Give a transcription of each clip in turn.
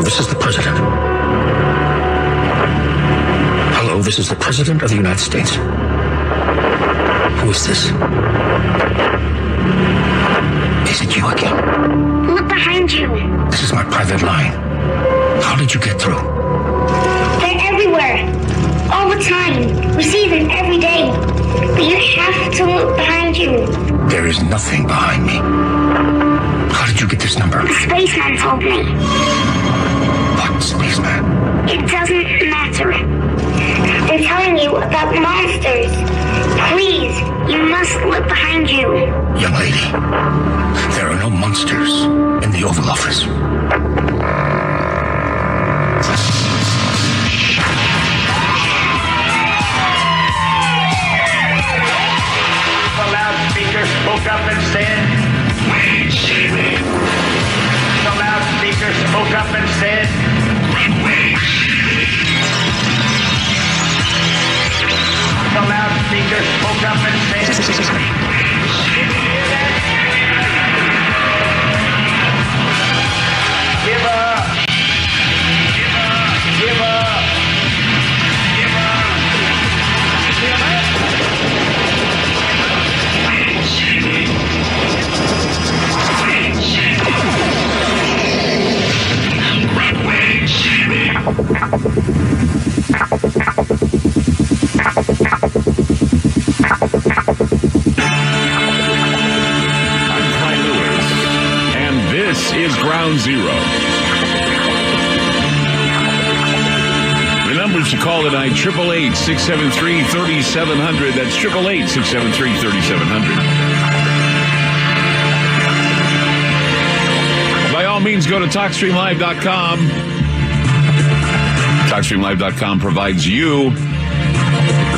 this is the president. Hello, this is the president of the United States. Who is this? Is it you again? Look behind you. This is my private line. How did you get through? They're everywhere. All the time. We see them every day. But you have to look behind you. There is nothing behind me. How did you get this number? The spaceman told me. What spaceman? It doesn't matter. They're telling you about monsters. Please, you must look behind you. Young lady, there are no monsters in the Oval Office. The loudspeaker spoke up and said, the loudspeaker spoke up and said, the loudspeaker spoke up and said, did you hear that? Give up. Give up. Give up. Give up. Give up. I'm Clyde Lewis, and this is Ground Zero. The numbers to call tonight, 888-673-3700. That's 888-673-3700. By all means, go to TalkStreamLive.com. TalkStreamLive.com provides you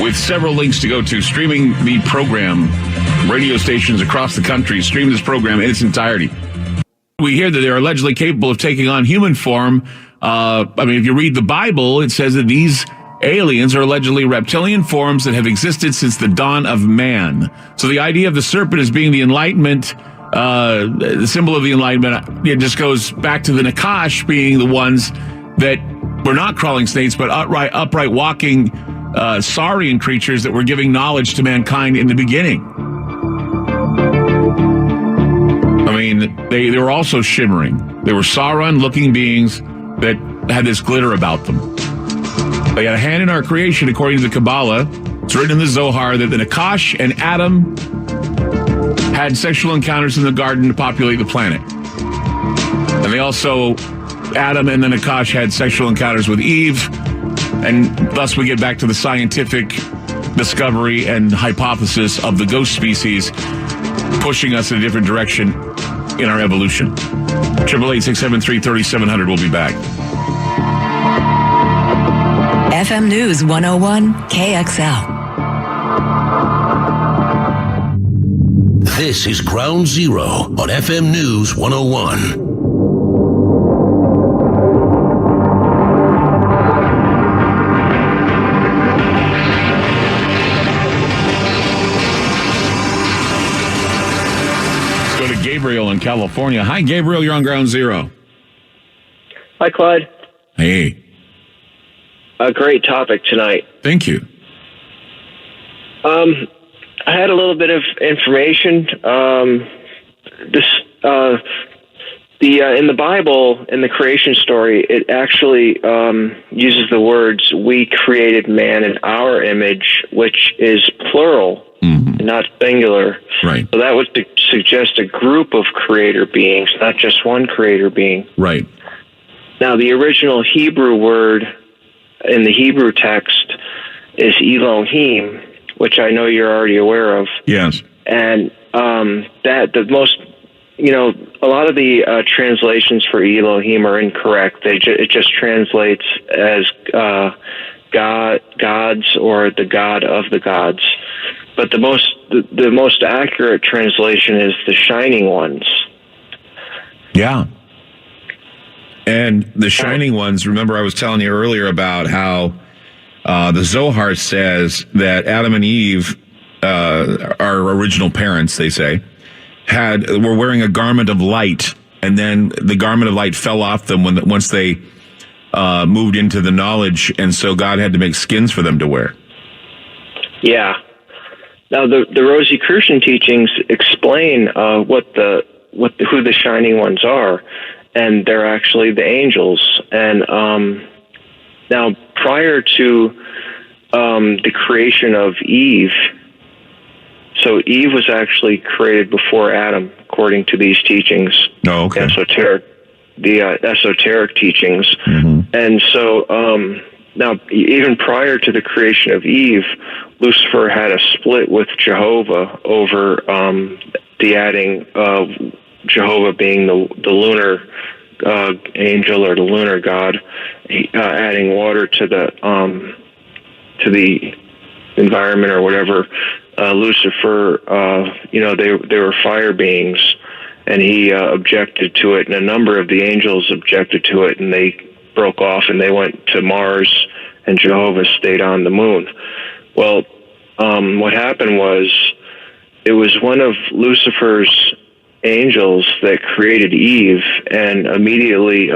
with several links to go to, streaming the program. Radio stations across the country stream this program in its entirety. We hear that they're allegedly capable of taking on human form. If you read the Bible, it says that these aliens are allegedly reptilian forms that have existed since the dawn of man. So the idea of the serpent as being the Enlightenment, the symbol of the Enlightenment, it just goes back to the Nakash being the ones that were not crawling snakes, but upright walking saurian creatures that were giving knowledge to mankind in the beginning. I mean, they were also shimmering. They were Sauron-looking beings that had this glitter about them. They had a hand in our creation, according to the Kabbalah. It's written in the Zohar that the Nakash and Adam had sexual encounters in the garden to populate the planet. And they also, Adam and the Nakash had sexual encounters with Eve, and thus we get back to the scientific discovery and hypothesis of the ghost species pushing us in a different direction in our evolution. 888-673-3700. We'll be back. FM News 101 KXL. This is Ground Zero on FM News 101. Gabriel in California. Hi, Gabriel. You're on Ground Zero. Hi, Clyde. Hey. A great topic tonight. Thank you. I had a little bit of information. In the Bible, in the creation story, it actually uses the words, "We created man in our image," which is plural, not singular. Right. So that would suggest a group of creator beings, not just one creator being. Right. Now, the original Hebrew word in the Hebrew text is Elohim, which I know you're already aware of. Yes. And that the most, a lot of the translations for Elohim are incorrect. It just translates as gods or the God of the gods. But the most accurate translation is the Shining Ones. Yeah. And the Shining Ones, remember I was telling you earlier about how the Zohar says that Adam and Eve, our original parents, they say, were wearing a garment of light, and then the garment of light fell off them once they moved into the knowledge, and so God had to make skins for them to wear. Yeah. Now the Rosicrucian teachings explain who the shining ones are, and they're actually the angels. And now, prior to the creation of Eve, so Eve was actually created before Adam, according to these teachings. Oh, okay. The esoteric teachings. Mm-hmm. And so now, even prior to the creation of Eve, Lucifer had a split with Jehovah over the adding of Jehovah being the lunar angel or the lunar god, adding water to the environment or whatever. Lucifer, they were fire beings, and he objected to it, and a number of the angels objected to it, and they broke off and they went to Mars, and Jehovah stayed on the moon. Well, what happened was, it was one of Lucifer's angels that created Eve and immediately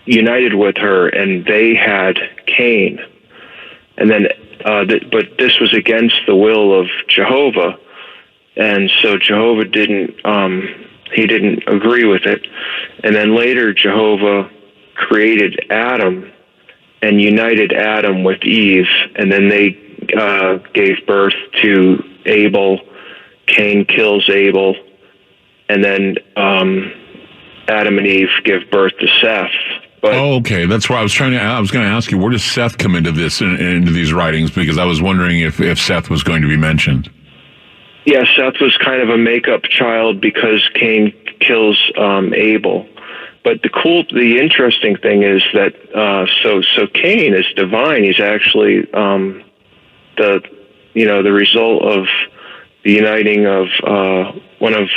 united with her, and they had Cain. And then, but this was against the will of Jehovah, and so Jehovah didn't agree with it. And then later, Jehovah created Adam and united Adam with Eve, and then they gave birth to Abel. Cain kills Abel, and then Adam and Eve give birth to Seth. But, okay. That's why I was going to ask you, where does Seth come into this, into these writings? Because I was wondering if Seth was going to be mentioned. Yeah, Seth was kind of a makeup child because Cain kills Abel. But the interesting thing is that so Cain is divine. He's actually the result of the uniting of one of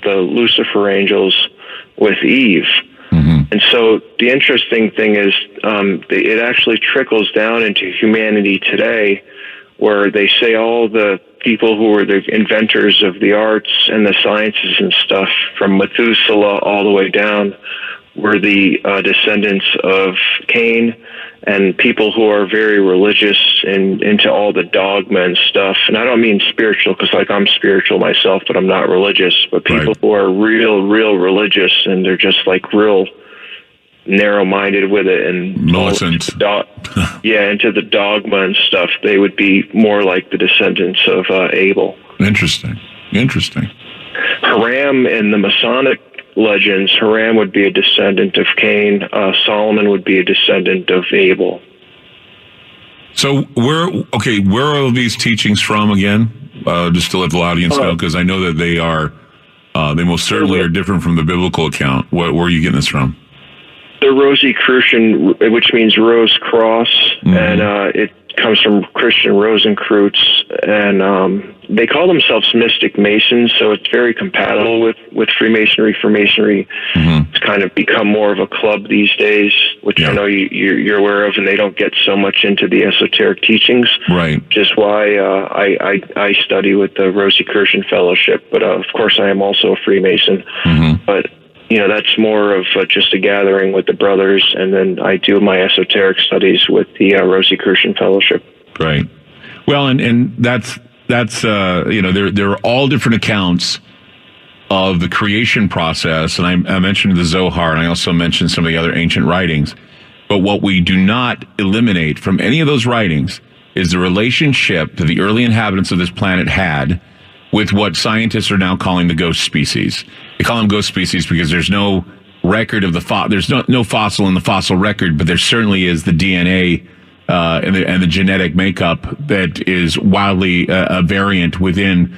the Lucifer angels with Eve. Mm-hmm. And so the interesting thing is it actually trickles down into humanity today, where they say all the people who were the inventors of the arts and the sciences and stuff, from Methuselah all the way down, were the descendants of Cain, and people who are very religious and into all the dogma and stuff. And I don't mean spiritual, because I'm spiritual myself, but I'm not religious. But people who are real religious, and they're just real narrow-minded with it and militant. Into the dogma and stuff. They would be more like the descendants of Abel. Interesting. Haram in the Masonic legends, Haram would be a descendant of Cain. Solomon would be a descendant of Abel. So where are these teachings from again? Just to let the audience know, because I know that they are, they most certainly are different from the biblical account. Where are you getting this from? The Rosicrucian, which means rose cross, mm-hmm. and it comes from Christian Rosicrucians, and they call themselves mystic Masons, so it's very compatible with Freemasonry. Freemasonry mm-hmm. has kind of become more of a club these days, which I know you're aware of, and they don't get so much into the esoteric teachings. Right. Which is why I study with the Rosicrucian Fellowship, but of course I am also a Freemason. Mm-hmm. But that's more of just a gathering with the brothers, and then I do my esoteric studies with the Rosicrucian Fellowship. Right. Well, and that's there are all different accounts of the creation process, and I mentioned the Zohar, and I also mentioned some of the other ancient writings. But what we do not eliminate from any of those writings is the relationship that the early inhabitants of this planet had with what scientists are now calling the ghost species. They call them ghost species because there's no record of there's no fossil in the fossil record, but there certainly is the DNA and the genetic makeup that is wildly a variant within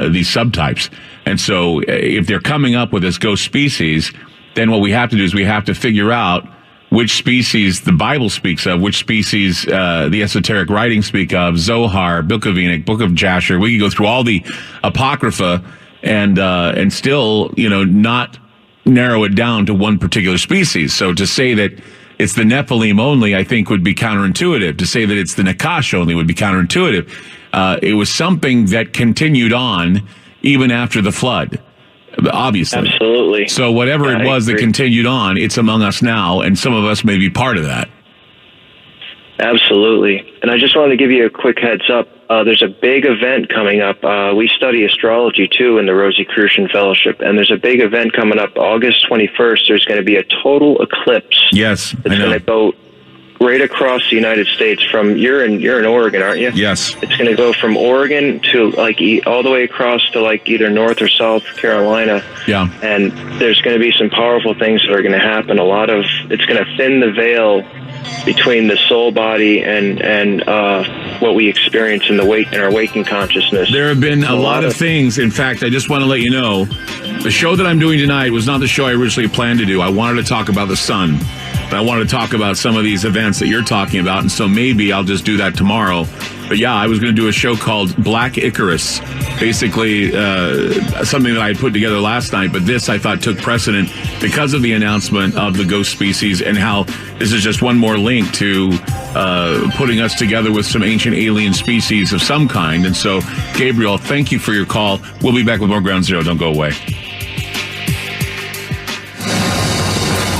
these subtypes. And so if they're coming up with this ghost species, then what we have to do is we have to figure out which species the Bible speaks of, which species the esoteric writings speak of, Zohar, Book of Enoch, Book of Jasher. We can go through all the Apocrypha and still, not narrow it down to one particular species. So to say that it's the Nephilim only, I think, would be counterintuitive. To say that it's the Nakash only would be counterintuitive. It was something that continued on even after the flood. obviously. Absolutely. So whatever Yeah, it was I that agree. continued on, it's among us now, and some of us may be part of that. Absolutely. And I just wanted to give you a quick heads up. There's a big event coming up. We study astrology, too, in the Rosicrucian Fellowship. And there's a big event coming up August 21st. There's going to be a total eclipse. Yes, It's going to go right across the United States. From you're in Oregon, aren't you? Yes. It's going to go from Oregon to all the way across to either North or South Carolina. Yeah. And there's going to be some powerful things that are going to happen. It's going to thin the veil between the soul body and what we experience in our waking consciousness. There have been a lot of things. In fact, I just want to let you know, the show that I'm doing tonight was not the show I originally planned to do. I wanted to talk about the sun, but I wanted to talk about some of these events that you're talking about, and so maybe I'll just do that tomorrow. But yeah, I was going to do a show called Black Icarus, basically something that I had put together last night, but this I thought took precedent because of the announcement of the ghost species and how this is just one more link to putting us together with some ancient alien species of some kind. And so, Gabriel, thank you for your call. We'll be back with more Ground Zero. Don't go away.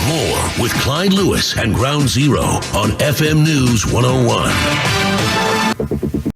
More with Clyde Lewis and Ground Zero on FM News 101.